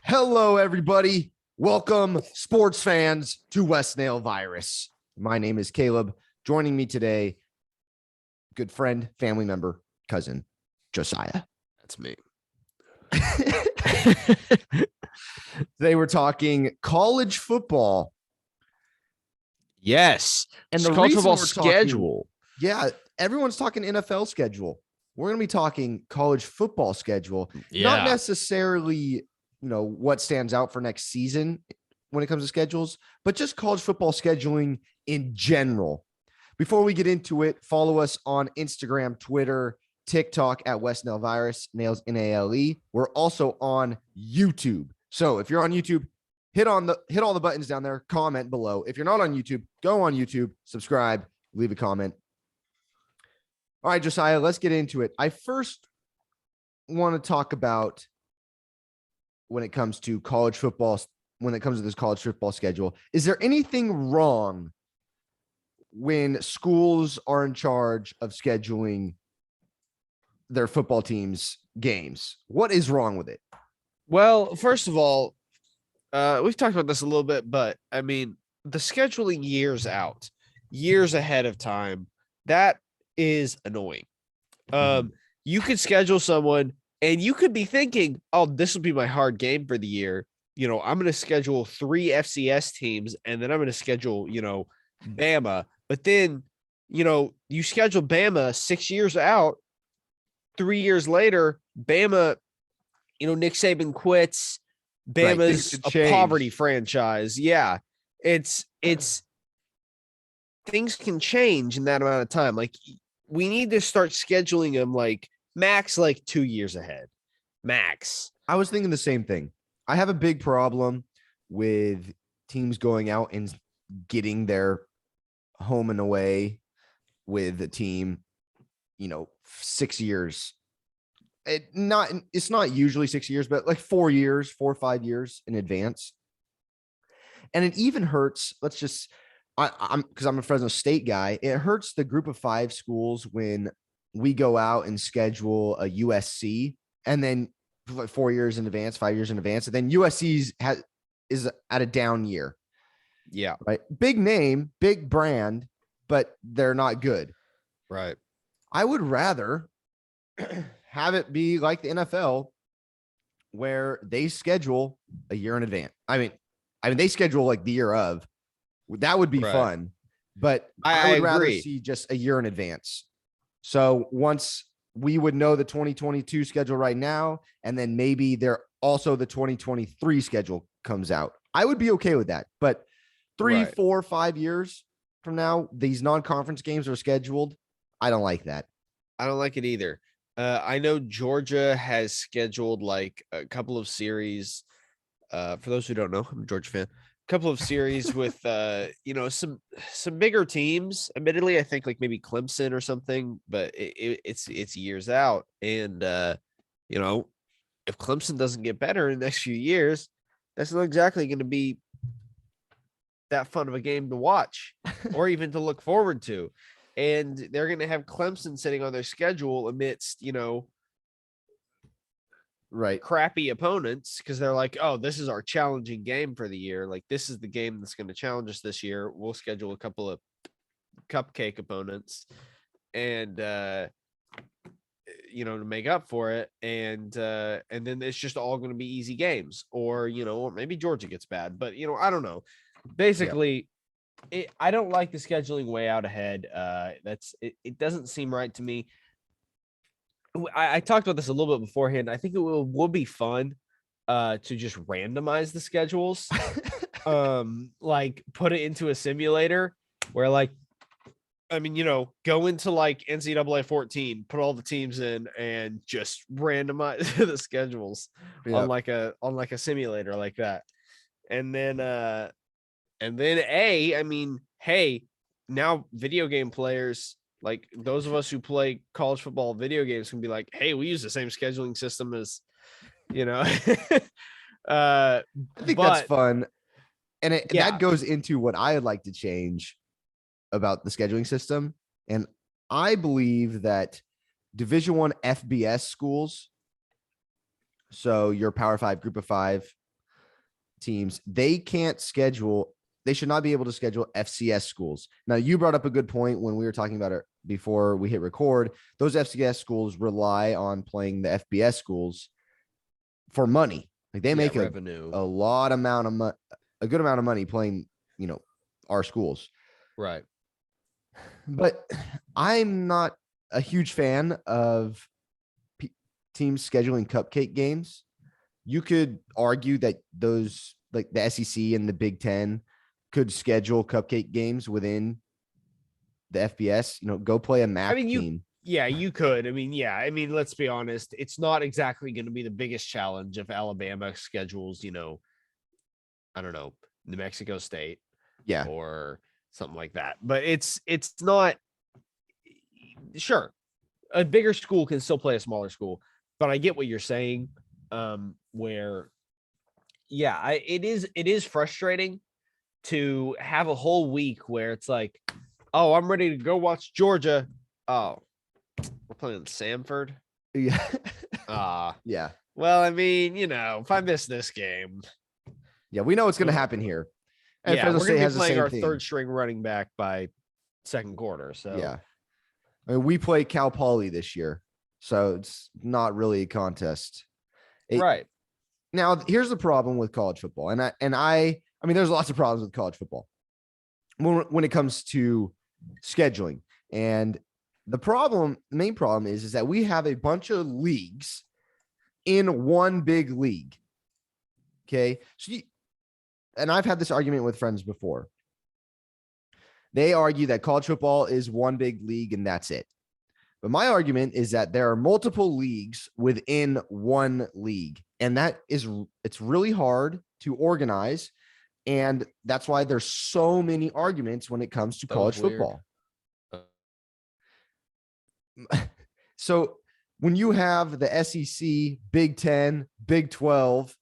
Hello, everybody. Welcome, sports fans, to Nale Virus. My name is Caleb. Joining me today, good friend, family member, cousin, Josiah. That's me. Today we're talking college football. Yes. And the college football schedule. Everyone's talking NFL schedule. We're going to be talking college football schedule. Not necessarily, what stands out for next season when it comes to schedules, but just college football scheduling in general. Before we get into it, follow us on Instagram, Twitter, TikTok at Nale Virus, Nails Nale. We're also on YouTube. So if you're on YouTube, hit all the buttons down there, comment below. If you're not on YouTube, go on YouTube, subscribe, leave a comment. All right, Josiah, let's get into it. I first want to talk about when it comes to college football, when it comes to this college football schedule. Is there anything wrong when schools are in charge of scheduling their football teams' games? What is wrong with it? Well, first of all, we've talked about this a little bit, but I mean, the scheduling years ahead of time, that is annoying. You could schedule someone and you could be thinking, oh, this will be my hard game for the year. I'm going to schedule 3 FCS teams and then I'm going to schedule, Bama. But then, you schedule Bama 6 years out, 3 years later, Bama, Nick Saban quits. Bama's a poverty franchise. Yeah. It's things can change in that amount of time. Like, we need to start scheduling them like max 2 years ahead. Max. I was thinking the same thing. I have a big problem with teams going out and getting their home and away with the team, 6 years. It's not usually 6 years, but like 4 years, 4 or 5 years in advance. And it even hurts. because I'm a Fresno State guy. It hurts the group of 5 schools when we go out and schedule a USC and then 4 years in advance, 5 years in advance. And then USC is at a down year. Yeah. Right. Big name, big brand, but they're not good. Right. I would rather have it be like the NFL where they schedule a year in advance. I mean, they schedule like the year of. That would be fun, but I would rather see just a year in advance. So once we would know the 2022 schedule right now, and then maybe the 2023 schedule comes out, I would be okay with that. But 3, 4, 5 years from now, these non-conference games are scheduled. I don't like that. I don't like it either. I know Georgia has scheduled like a couple of series. For those who don't know, I'm a Georgia fan. Couple of series with some bigger teams. Admittedly, I think like maybe Clemson or something, but it's years out. And if Clemson doesn't get better in the next few years, that's not exactly going to be that fun of a game to watch or even to look forward to. And they're going to have Clemson sitting on their schedule amidst, crappy opponents, because they're like, oh, this is our challenging game for the year. Like, this is the game that's going to challenge us this year. We'll schedule a couple of cupcake opponents and to make up for it. And then it's just all going to be easy games, or maybe Georgia gets bad, but I don't know. Basically, I don't like the scheduling way out ahead. It doesn't seem right to me. I talked about this a little bit beforehand. I think it will be fun to just randomize the schedules. Like put it into a simulator where go into like NCAA 14, put all the teams in and just randomize the schedules on like a simulator like that. And then hey, now video game players, like those of us who play college football video games, can be like, hey, we use the same scheduling system as, I think that's fun. And that goes into what I would like to change about the scheduling system. And I believe that Division I FBS schools, so your Power 5, Group of 5, teams, they should not be able to schedule FCS schools. Now, you brought up a good point when we were talking about it before we hit record. Those FCS schools rely on playing the FBS schools for money. Like they make revenue. a lot amount of a good amount of money playing, our schools. Right. But I'm not a huge fan of teams scheduling cupcake games. You could argue that those, like the SEC and the Big Ten, could schedule cupcake games within the FBS. Go play a MAC team. Yeah, you could. Let's be honest. It's not exactly going to be the biggest challenge if Alabama schedules, I don't know, New Mexico State, or something like that. But it's not. Sure, a bigger school can still play a smaller school, but I get what you're saying. It is frustrating to have a whole week where it's like, oh, I'm ready to go watch Georgia. Oh, we're playing Samford. Yeah. Yeah. Well, if I miss this game. Yeah, we know what's going to happen here. And we're going to be playing our third string running back by second quarter. So yeah. We play Cal Poly this year, so it's not really a contest. Right. Now, here's the problem with college football. And I mean, there's lots of problems with college football when it comes to scheduling. And the main problem is that we have a bunch of leagues in one big league. Okay. And I've had this argument with friends before. They argue that college football is one big league and that's it. But my argument is that there are multiple leagues within one league, and it's really hard to organize. And that's why there's so many arguments when it comes to college football. So when you have the SEC, Big 10, Big 12,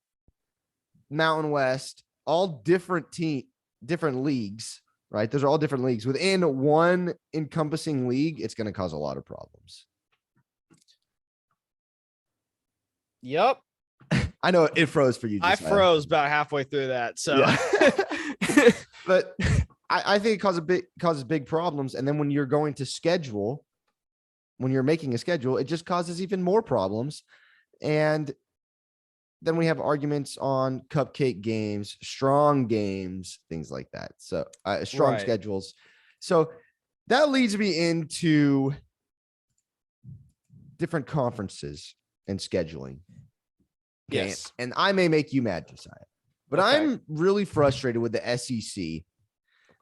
Mountain West, all different leagues, right? Those are all different leagues within one encompassing league. It's going to cause a lot of problems. Yep. I know it froze for you. I froze about halfway through that. So, yeah. But I think it causes big problems. And then when you're going to schedule, when you're making a schedule, it just causes even more problems. And then we have arguments on cupcake games, strong games, things like that. So strong schedules. So that leads me into different conferences and scheduling. Okay? Yes. And I may make you mad, Josiah, but I'm really frustrated with the SEC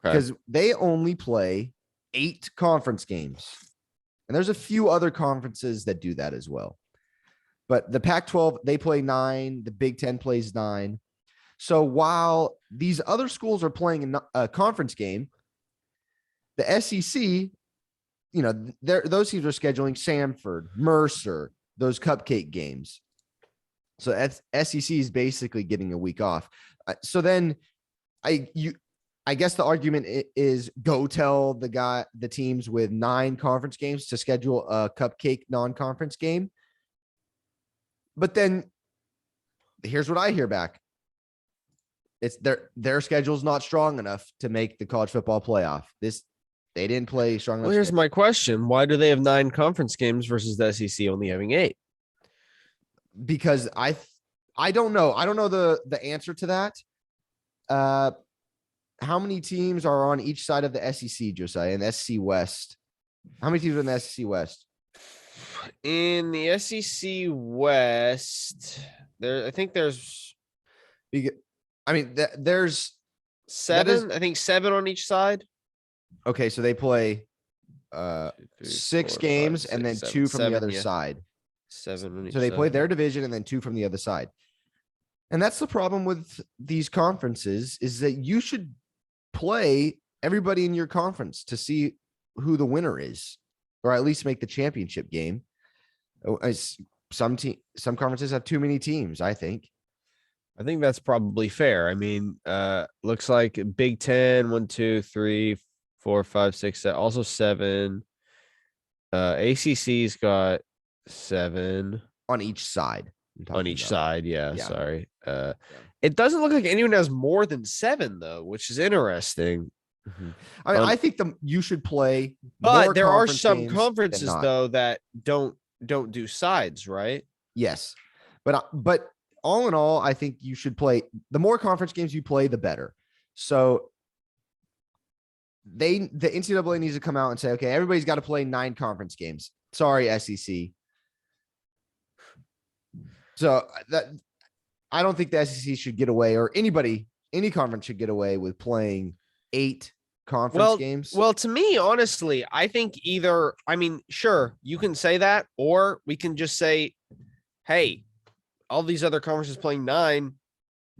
because they only play 8 conference games. And there's a few other conferences that do that as well. But the Pac-12, they play 9. The Big 10 plays 9. So while these other schools are playing a conference game, the SEC, those teams are scheduling Samford, Mercer, those cupcake games. So SEC is basically getting a week off. So then I guess the argument is go tell the teams with 9 conference games to schedule a cupcake non-conference game. But then here's what I hear back. It's their schedule's not strong enough to make the college football playoff. They didn't play strong enough. Well, here's my question. Why do they have 9 conference games versus the SEC only having 8? Because I don't know. I don't know the answer to that. How many teams are on each side of the SEC, Josiah, and SEC West? How many teams are in the SEC West? In the SEC West, I think there's 7. I think 7 on each side. Okay, so they play 6 games and then 2 from the other side. 7 on each so they side. play their division and then 2 from the other side. And that's the problem with these conferences, is that you should play everybody in your conference to see who the winner is, or at least make the championship game. Some conferences have too many teams, I think. I think that's probably fair. I mean, looks like Big 10, 1, 2, 3, 4, 5, 6, 7, also 7. ACC's got 7 on each side. on each side. Yeah, sorry. It doesn't look like anyone has more than 7 though, which is interesting. Mm-hmm. I think you should play but more there are conference some games than conferences not. though that don't do sides, right? Yes, but all in all, I think you should play the more conference games you play, the better. So the NCAA needs to come out and say, okay, everybody's got to play 9 conference games. Sorry, SEC. So that I don't think the SEC should get away, or any conference should get away with playing 8 conference games. Well, to me, honestly, I think either, I mean, sure, you can say that, or we can just say, hey, all these other conferences playing 9,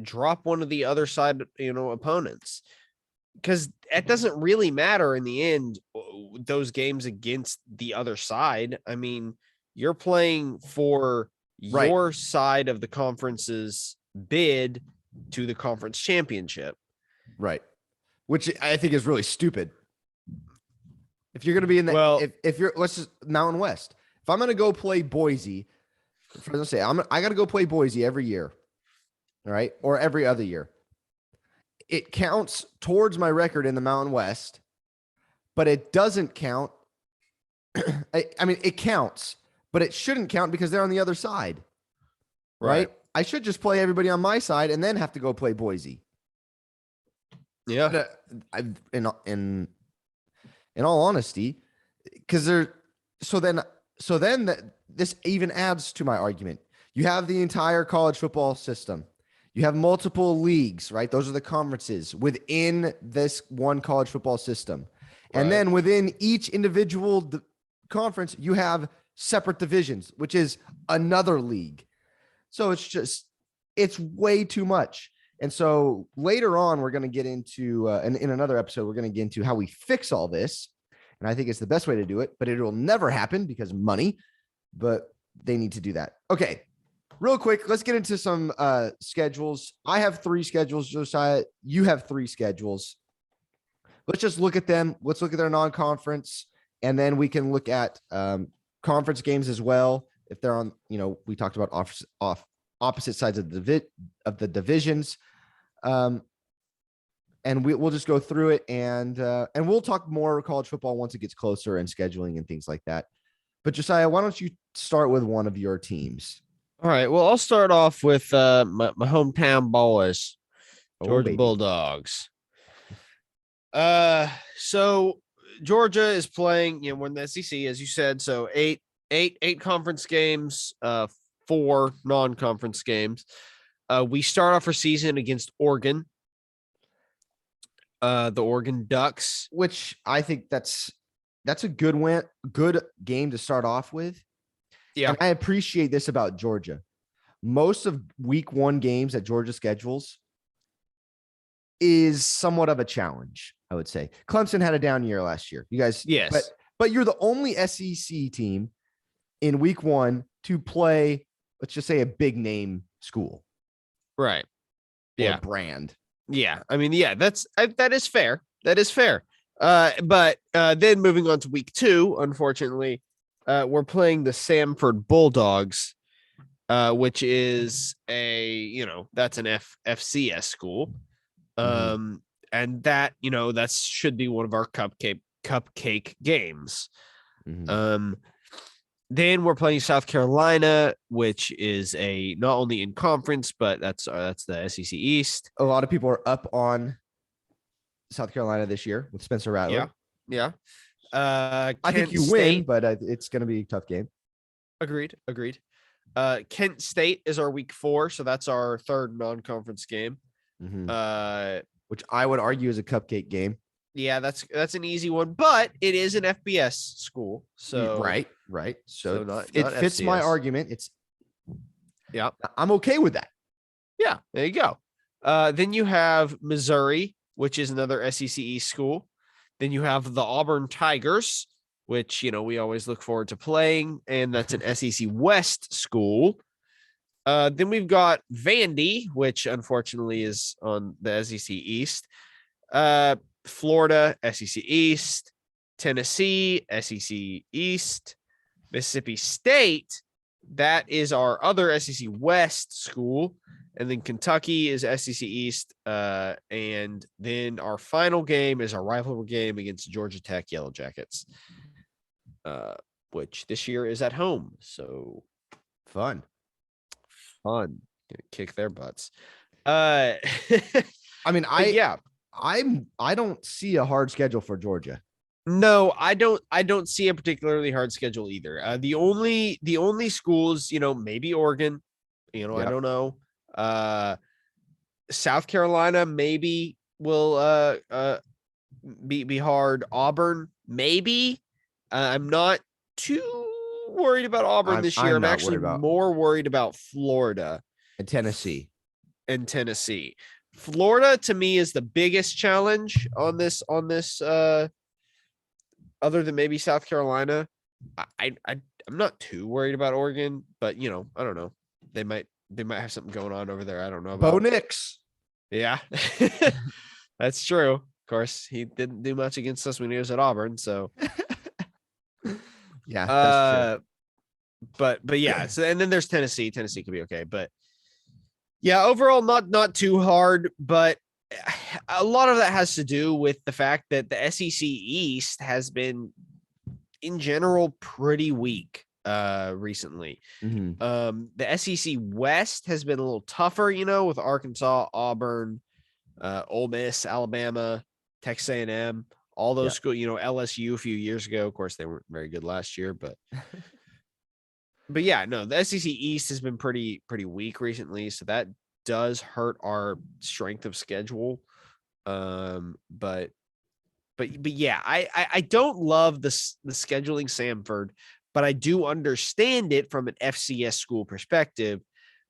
drop one of the other side, opponents. Because it doesn't really matter in the end, those games against the other side. I mean, you're playing for your side of the conference's bid to the conference championship. Right. Which I think is really stupid. If you're going to be in the, if you're, let's just Mountain West. If I'm going to go play Boise, for instance, I got to go play Boise every year. All right. Or every other year. It counts towards my record in the Mountain West, but it doesn't count. I mean, it counts, but it shouldn't count because they're on the other side. Right. I should just play everybody on my side and then have to go play Boise. Yeah. But, in all honesty, because this even adds to my argument. You have the entire college football system. You have multiple leagues, right? Those are the conferences within this one college football system. And then within each individual conference, you have separate divisions, which is another league. So it's way too much. And so later on, we're going to get into, and in another episode, we're going to get into how we fix all this. And I think it's the best way to do it, but it will never happen because money, but they need to do that. Okay. Real quick, let's get into some schedules. I have 3 schedules, Josiah. You have 3 schedules. Let's just look at them. Let's look at their non-conference, and then we can look at conference games as well. If they're on, we talked about opposite sides of the divisions, and we'll just go through it, and we'll talk more college football once it gets closer and scheduling and things like that. But Josiah, why don't you start with one of your teams? All right. Well, I'll start off with my hometown boys, Georgia Bulldogs. So Georgia is playing, we're in the SEC, as you said. So eight conference games, 4 non-conference games. We start off our season against Oregon, the Oregon Ducks, which I think that's a good game to start off with. Yeah. And I appreciate this about Georgia. Most of week 1 games that Georgia schedules is somewhat of a challenge, I would say. Clemson had a down year last year. You guys, yes. But you're the only SEC team in week 1 to play, let's just say, a big name school. Right. Yeah. Brand. Yeah. I mean, yeah, that is fair. That is fair. But then moving on to week 2, unfortunately, we're playing the Samford Bulldogs, which is that's an FCS school. And that, that should be one of our cupcake games. Then we're playing South Carolina, which is not only in conference, but that's the SEC East. A lot of people are up on South Carolina this year with Spencer Rattler. Yeah. I think you win, but it's going to be a tough game. Agreed. Kent State is our week 4, so that's our 3rd non-conference game. Which I would argue is a cupcake game. Yeah, that's an easy one, but it is an FBS school, so right. So it not fits FCS. my argument. I'm okay with that. Yeah, there you go. Then you have Missouri, which is another SEC East school. Then you have the Auburn Tigers, which, we always look forward to playing, and that's an SEC West school. Then we've got Vandy, which unfortunately is on the SEC East. Florida, SEC East. Tennessee, SEC East. Mississippi State, that is our other SEC West school. And then Kentucky is SEC East. And then our final game is our rivalry game against Georgia Tech Yellow Jackets, which this year is at home. So fun. Gonna kick their butts. I mean, I don't see a hard schedule for Georgia. No, I don't see a particularly hard schedule either. The only schools, maybe Oregon, yep. I don't know. South Carolina maybe will be hard. Auburn maybe. I'm not too worried about Auburn this year. I'm actually more worried about Florida and Tennessee. Florida to me is the biggest challenge on this other than maybe South Carolina. I'm not too worried about Oregon, but I don't know. They might have something going on over there. I don't know about Bo Nix. Yeah. That's true. Of course, he didn't do much against us when he was at Auburn, so yeah, that's true. But yeah, so and then there's Tennessee. Tennessee could be okay, but yeah, overall not too hard, but a lot of that has to do with the fact that the SEC East has been in general pretty weak recently. Mm-hmm. The SEC West has been a little tougher, with Arkansas, Auburn, Ole Miss, Alabama, Texas A&M, all those schools, LSU a few years ago. Of course, they weren't very good last year, but but yeah, no, the SEC East has been pretty weak recently, so that does hurt our strength of schedule. But yeah, I don't love the scheduling Samford, but I do understand it from an FCS school perspective,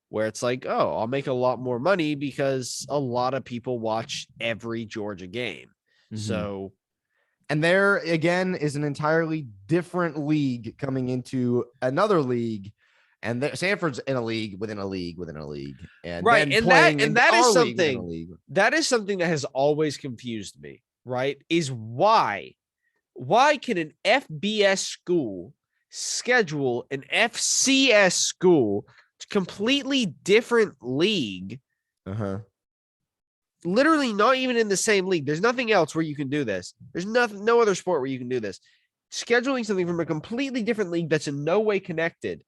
where it's like, oh, I'll make a lot more money because a lot of people watch every Georgia game. Mm-hmm. So, and there again is an entirely different league coming into another league. And Samford's in a league within a league within a league, and right, and that is something that has always confused me. Right, is why can an FBS school schedule an FCS school, completely different league? Literally not even in the same league. There's nothing else where you can do this. There's no other sport where you can do this. Scheduling something from a completely different league that's in no way connected.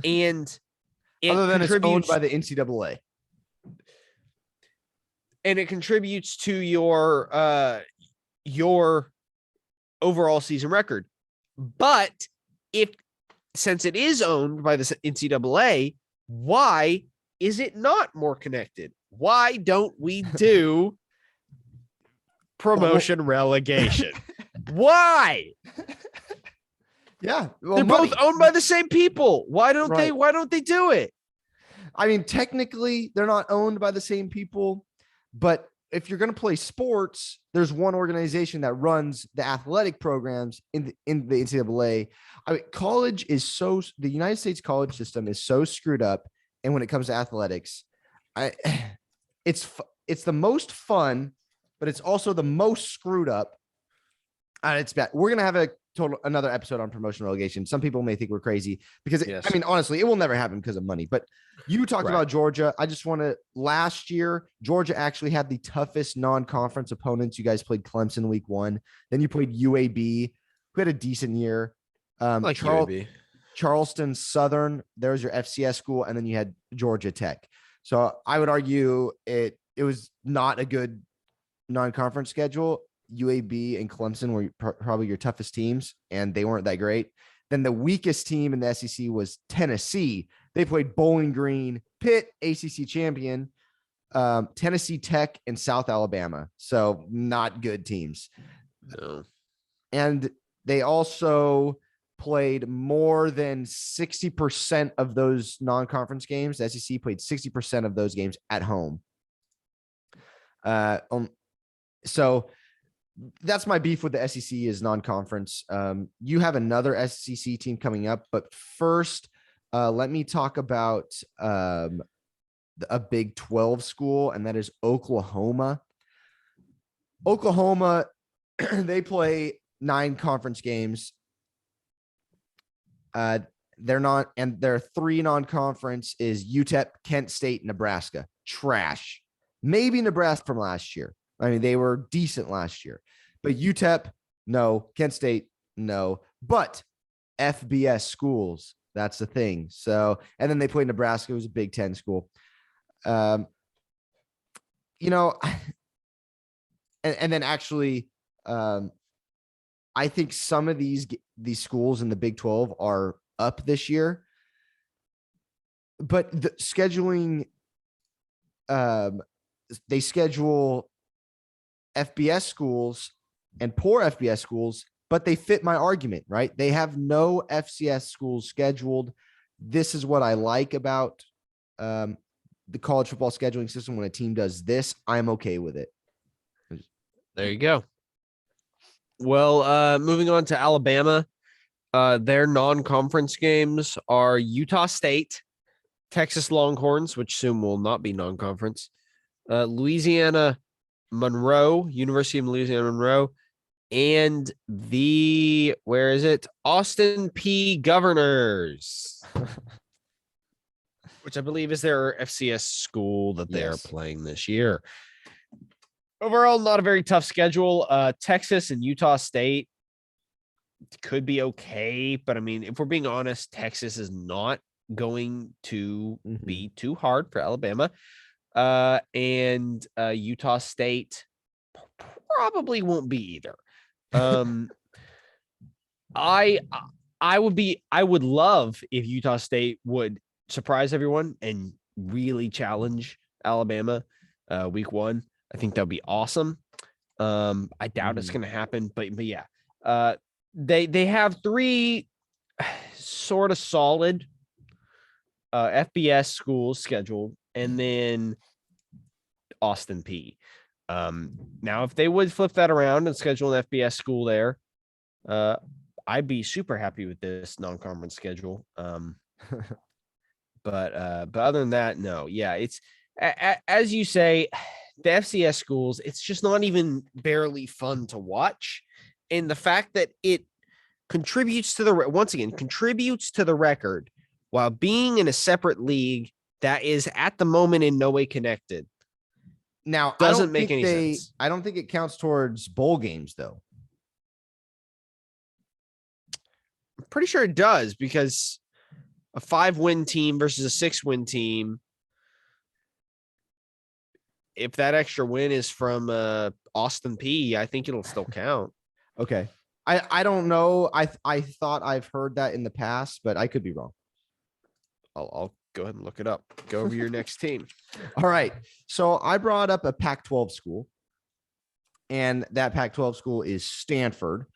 And other than it's owned by the NCAA, and it contributes to your overall season record. But since it is owned by the NCAA, why is it not more connected? Why don't we do promotion relegation? Why? Yeah, they're both owned by the same people. Why don't they do it? I mean, technically, they're not owned by the same people, but if you're going to play sports, there's one organization that runs the athletic programs in the NCAA. I mean, the United States college system is so screwed up, and when it comes to athletics, it's the most fun, but it's also the most screwed up. And it's bad. We're going to have another episode on promotion relegation. Some people may think we're crazy because I mean, honestly, it will never happen because of money, but you talked about Georgia. I just last year, Georgia actually had the toughest non-conference opponents. You guys played Clemson week 1. Then you played UAB, who had a decent year. UAB. Charleston Southern, there's your FCS school. And then you had Georgia Tech. So I would argue it was not a good non-conference schedule. UAB and Clemson were probably your toughest teams, and they weren't that great. Then the weakest team in the SEC was Tennessee. They played Bowling Green, Pitt, ACC champion, Tennessee Tech, and South Alabama. So not good teams. No. And they also played more than 60% of those non-conference games. The SEC played 60% of those games at home. So that's my beef with the SEC is non-conference. You have another SEC team coming up, but first, let me talk about a Big 12 school, and that is Oklahoma. Oklahoma, they play 9 conference games. They're not, and their 3 non-conference is UTEP, Kent State, Nebraska. Trash. Maybe Nebraska from last year. I mean, they were decent last year, but UTEP, no. Kent State, no. But FBS schools, that's the thing. So, and then they played Nebraska, who's a Big Ten school. You know, and then actually, I think some of these schools in the Big 12 are up this year, but the scheduling, they schedule FBS schools and poor FBS schools, but they fit my argument, right? They have no FCS schools scheduled. This is what I like about the college football scheduling system. When a team does this, I'm okay with it. There you go. Well, moving on to Alabama. Their non-conference games are Utah State, Texas Longhorns, which soon will not be non-conference, Louisiana Monroe, University of Louisiana Monroe, and Austin P Governors, which I believe is their FCS school that they are playing this year. Overall, not a very tough schedule. Texas and Utah State could be okay, but I mean, if we're being honest, Texas is not going to be too hard for Alabama. And Utah State probably won't be either. I would love if Utah State would surprise everyone and really challenge Alabama week 1. I think that'd be awesome. I doubt it's going to happen, but yeah. They have 3 sort of solid FBS schools scheduled, and then Austin P. Now, if they would flip that around and schedule an FBS school there, I'd be super happy with this non-conference schedule. But other than that, no. Yeah, it's as you say, the FCS schools, it's just not even barely fun to watch. And the fact that it contributes to the record while being in a separate league that is at the moment in no way connected. Now, doesn't make any sense. I don't think it counts towards bowl games, though. I'm pretty sure it does, because a 5-win team versus a 6-win team, if that extra win is from Austin P, I think it'll still count. Okay. I don't know. I thought I've heard that in the past, but I could be wrong. I'll go ahead and look it up. Go over your next team. All right. So I brought up a Pac-12 school, and that Pac-12 school is Stanford.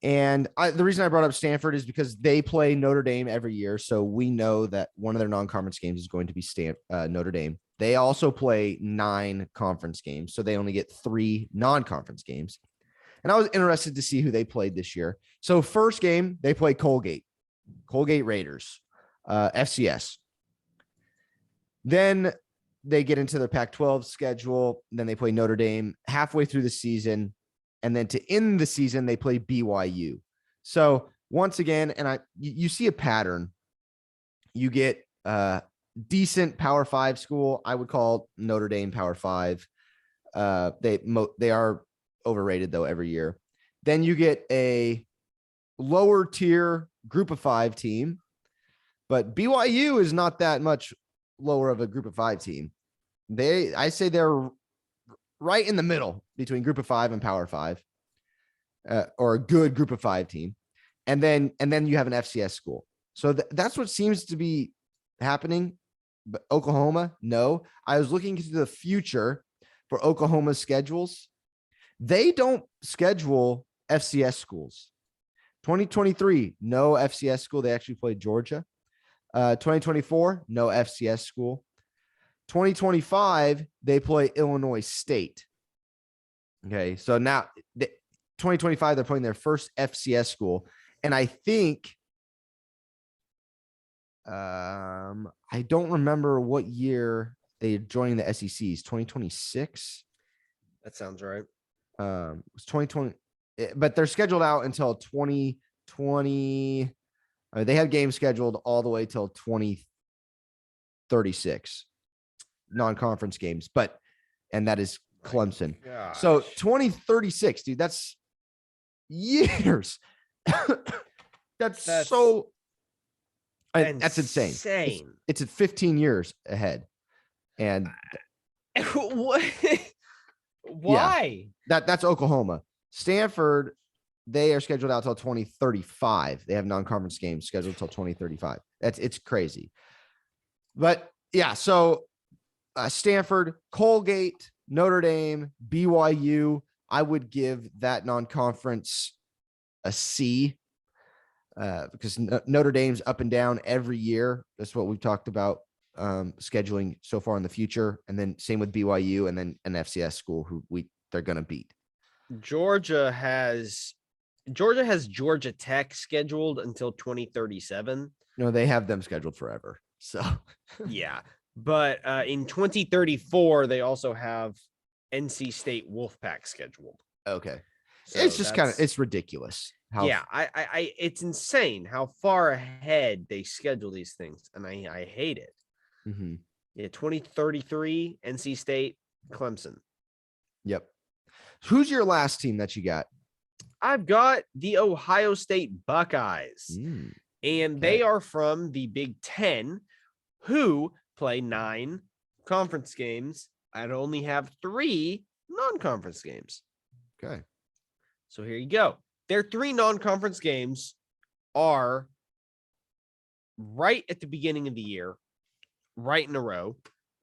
And the reason I brought up Stanford is because they play Notre Dame every year. So we know that one of their non-conference games is going to be Notre Dame. They also play 9 conference games, so they only get 3 non-conference games. And I was interested to see who they played this year. So first game, they play Colgate Raiders, FCS. Then they get into their Pac-12 schedule. Then they play Notre Dame halfway through the season. And then to end the season, they play BYU. So once again, and you see a pattern. You get decent Power 5 school. I would call Notre Dame Power 5. They are overrated though every year. Then you get a lower tier Group of 5 team, but BYU is not that much lower of a Group of 5 team. I say they're right in the middle between Group of 5 and Power 5, or a good Group of 5 team. And then you have an FCS school. So that's what seems to be happening. But Oklahoma, no. I was looking into the future for Oklahoma's schedules. They don't schedule FCS schools. 2023, no FCS school. They actually played Georgia. 2024, no FCS school. 2025, they play Illinois State. Okay, so now 2025, they're playing their first FCS school. And I think, I don't remember what year they joined the SECs, 2026? That sounds right. It was 2020, but they're scheduled out until 2020. I mean, they have games scheduled all the way till 2036, non-conference games, and that is Clemson. So 2036, dude, that's years. that's so that's insane. It's at 15 years ahead. And what? Why? That's Oklahoma. Stanford, they are scheduled out till 2035. They have non-conference games scheduled till 2035. It's crazy. But yeah, so Stanford, Colgate, Notre Dame, BYU, I would give that non-conference a C because Notre Dame's up and down every year. That's what we've talked about scheduling so far in the future. And then same with BYU and then an FCS school who they're going to beat. Georgia has Georgia Tech scheduled until 2037. No, they have them scheduled forever. So yeah. But in 2034, they also have NC State Wolfpack scheduled. Okay. So it's just it's ridiculous. It's insane how far ahead they schedule these things. And I hate it. Mm-hmm. Yeah. 2033, NC State, Clemson. Yep. Who's your last team that you got? I've got the Ohio State Buckeyes. And they are from the Big Ten, who play 9 conference games and only have 3 non-conference games. Okay. So here you go. Their 3 non-conference games are right at the beginning of the year, right in a row.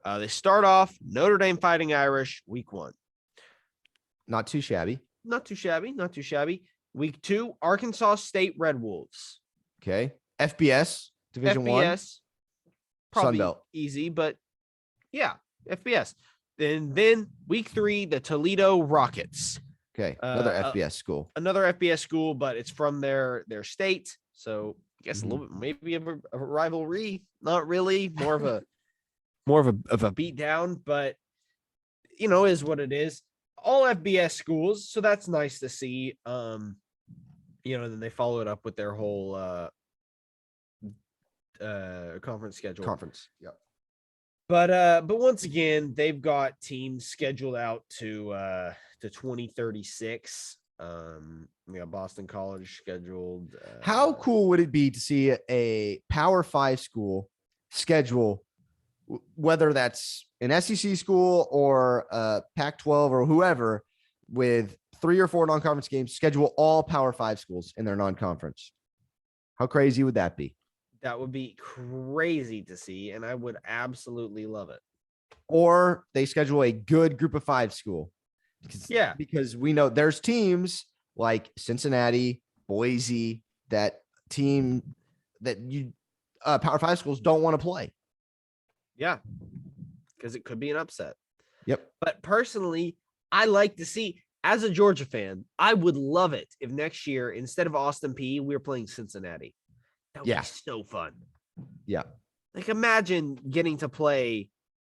They start off Notre Dame Fighting Irish, week 1. Not too shabby. Not too shabby. Week 2, Arkansas State Red Wolves. Okay. FBS, Division 1. Probably Sunbelt. Easy, but yeah, FBS. And then week 3, the Toledo Rockets. Okay, another FBS school. Another FBS school, but it's from their state. So I guess a little bit maybe of a rivalry. Not really. More of a beat down, but is what it is. All FBS schools, so that's nice to see. And then they follow it up with their whole conference schedule. Yep. But once again, they've got teams scheduled out to 2036. We got Boston College scheduled. How cool would it be to see a Power 5 school schedule, whether that's an SEC school or Pac-12 or whoever, with 3 or 4 non-conference games, schedule all Power 5 schools in their non-conference? How crazy would that be? That would be crazy to see, and I would absolutely love it. Or they schedule a good group of 5 school. Because we know there's teams like Cincinnati, Boise, that team that Power 5 schools don't want to play. Yeah, because it could be an upset. Yep. But personally, I like to see, as a Georgia fan, I would love it if next year, instead of Austin Peay, we were playing Cincinnati. That would be so fun. Yeah. Like, imagine getting to play,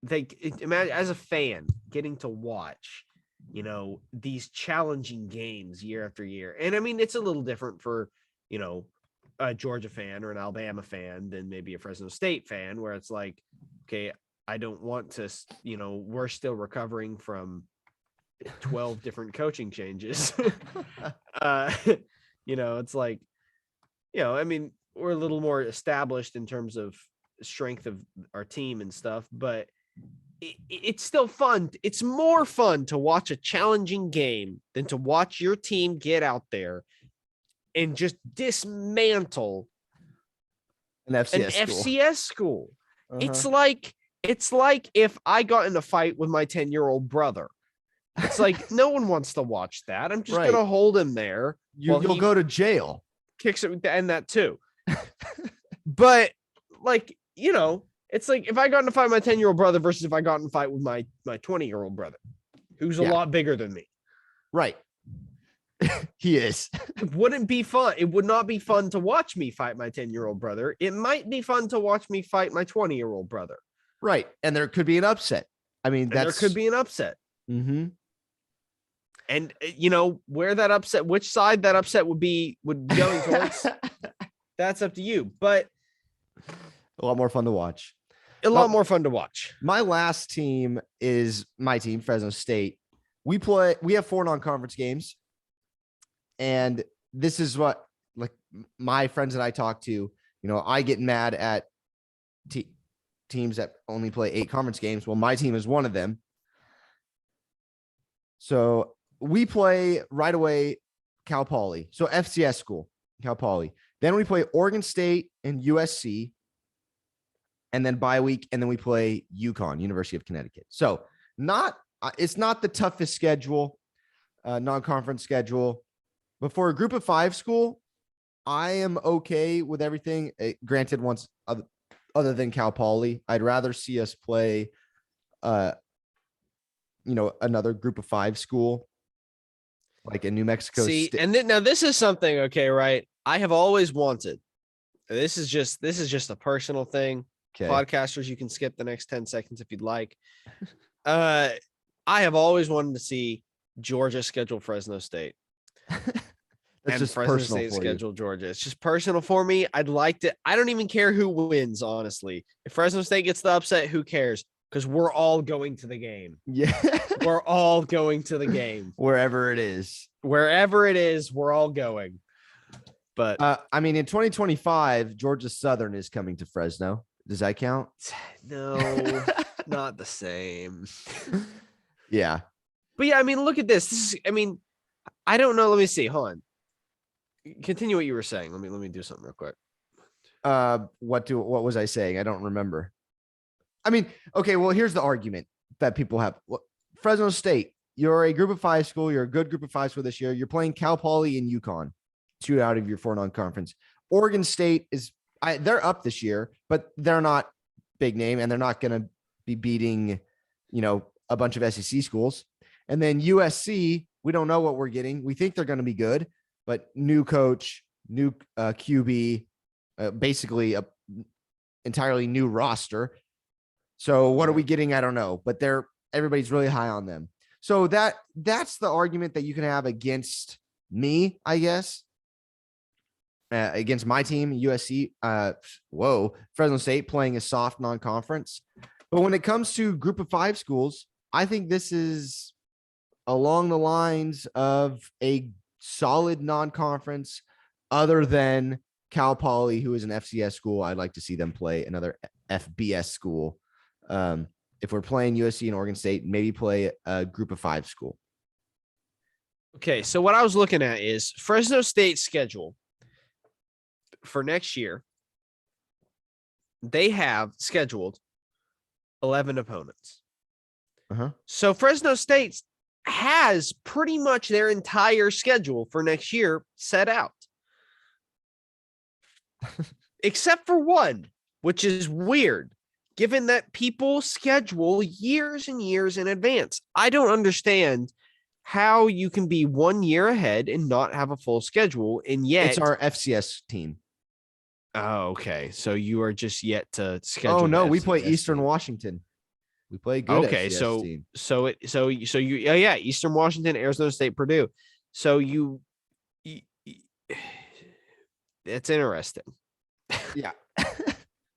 imagine as a fan, getting to watch, these challenging games year after year. And I mean, it's a little different for, a Georgia fan or an Alabama fan than maybe a Fresno State fan, where it's like, okay, I don't want to, we're still recovering from 12 different coaching changes. It's like, I mean, we're a little more established in terms of strength of our team and stuff, but it's still fun. It's more fun to watch a challenging game than to watch your team get out there and just dismantle an FCS school. It's like if I got in a fight with my 10-year-old brother. It's like, no one wants to watch that. I'm just going to hold him there. You'll go to jail. Kicks it and that too. But it's like if I got in a fight with my 10-year-old brother versus if I got in a fight with my 20-year-old brother, who's a lot bigger than me. Right. He is. It wouldn't be fun. It would not be fun to watch me fight my 10-year-old brother. It might be fun to watch me fight my 20-year-old brother. Right. And there could be an upset. I mean, there could be an upset. Mm-hmm. And where that upset, which side that upset would be going towards, That's up to you, but a lot more fun to watch. A lot more fun to watch. My last team is my team, Fresno State. We have 4 non-conference games. And this is what, like, my friends that I talk to, I get mad at teams that only play 8 conference games. Well, my team is one of them. So we play right away Cal Poly. So FCS school, Cal Poly. Then we play Oregon State and USC. And then bye week, and then we play UConn, University of Connecticut. So it's not the toughest schedule, non-conference schedule. But for a group of 5 school, I am okay with everything. Granted, once other than Cal Poly, I'd rather see us play, another group of 5 school, like in New Mexico. And now this is something, okay, right? I have always wanted. This is just a personal thing. Okay. Podcasters, you can skip the next 10 seconds if you'd like. I have always wanted to see Georgia schedule Fresno State. That's just Fresno personal State for schedule Georgia. It's just personal for me. I'd like to. I don't even care who wins, honestly. If Fresno State gets the upset, who cares? Because we're all going to the game. Yeah. We're all going to the game. Wherever it is. Wherever it is, we're all going. But in 2025, Georgia Southern is coming to Fresno. Does that count? No, not the same. Yeah. But yeah, look at this. I don't know. Let me see. Hold on. Continue what you were saying. Let me do something real quick. What was I saying? I don't remember. Okay, well, here's the argument that people have. Fresno State, you're a group of 5 school. You're a good group of 5 school this year. You're playing Cal Poly and UConn, 2 out of your 4 non-conference. Oregon State they're up this year, but they're not big name, and they're not going to be beating, a bunch of SEC schools. And then USC, we don't know what we're getting. We think they're going to be good, but new coach, new QB, basically a entirely new roster. So what are we getting? I don't know, but everybody's really high on them. So that's the argument that you can have against me, I guess. Against my team, USC, Fresno State playing a soft non-conference. But when it comes to group of 5 schools, I think this is along the lines of a solid non-conference other than Cal Poly, who is an FCS school. I'd like to see them play another FBS school. If we're playing USC and Oregon State, maybe play a group of 5 school. Okay, so what I was looking at is Fresno State's schedule. For next year, they have scheduled 11 opponents. So Fresno State has pretty much their entire schedule for next year set out. Except for one, which is weird, given that people schedule years and years in advance. I don't understand how you can be 1 year ahead and not have a full schedule, and yet it's our FCS team. Oh, okay. So you are just yet to schedule. Oh no, we play Eastern Washington. We play good. Okay, FCS team. so you Eastern Washington, Arizona State, Purdue. So you it's interesting. Yeah.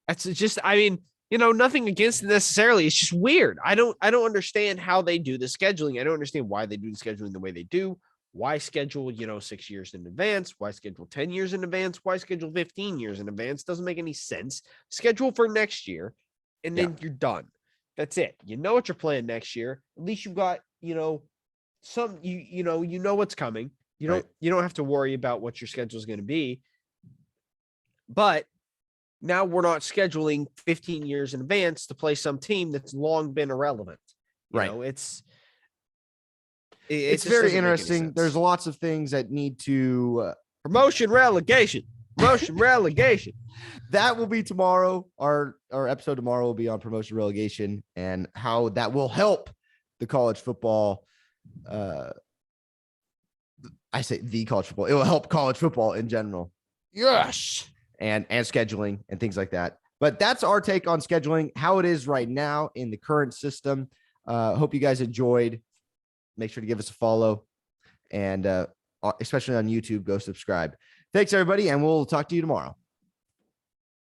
That's just nothing against it necessarily. It's just weird. I don't understand how they do the scheduling. I don't understand why they do the scheduling the way they do. Why schedule, 6 years in advance? Why schedule 10 years in advance? Why schedule 15 years in advance? Doesn't make any sense. Schedule for next year, and then you're done. That's it. You know what you're playing next year. At least you've got, some, you know what's coming. You don't have to worry about what your schedule is going to be. But now we're not scheduling 15 years in advance to play some team that's long been irrelevant. Right. It's very interesting. There's lots of things that need to promotion, relegation. That will be tomorrow. Our episode tomorrow will be on promotion, relegation, and how that will help the college football. I say the college football. It will help college football in general. Yes. And scheduling and things like that. But that's our take on scheduling, how it is right now in the current system. Hope you guys enjoyed. Make sure to give us a follow, and especially on YouTube, go subscribe. Thanks, everybody, and we'll talk to you tomorrow.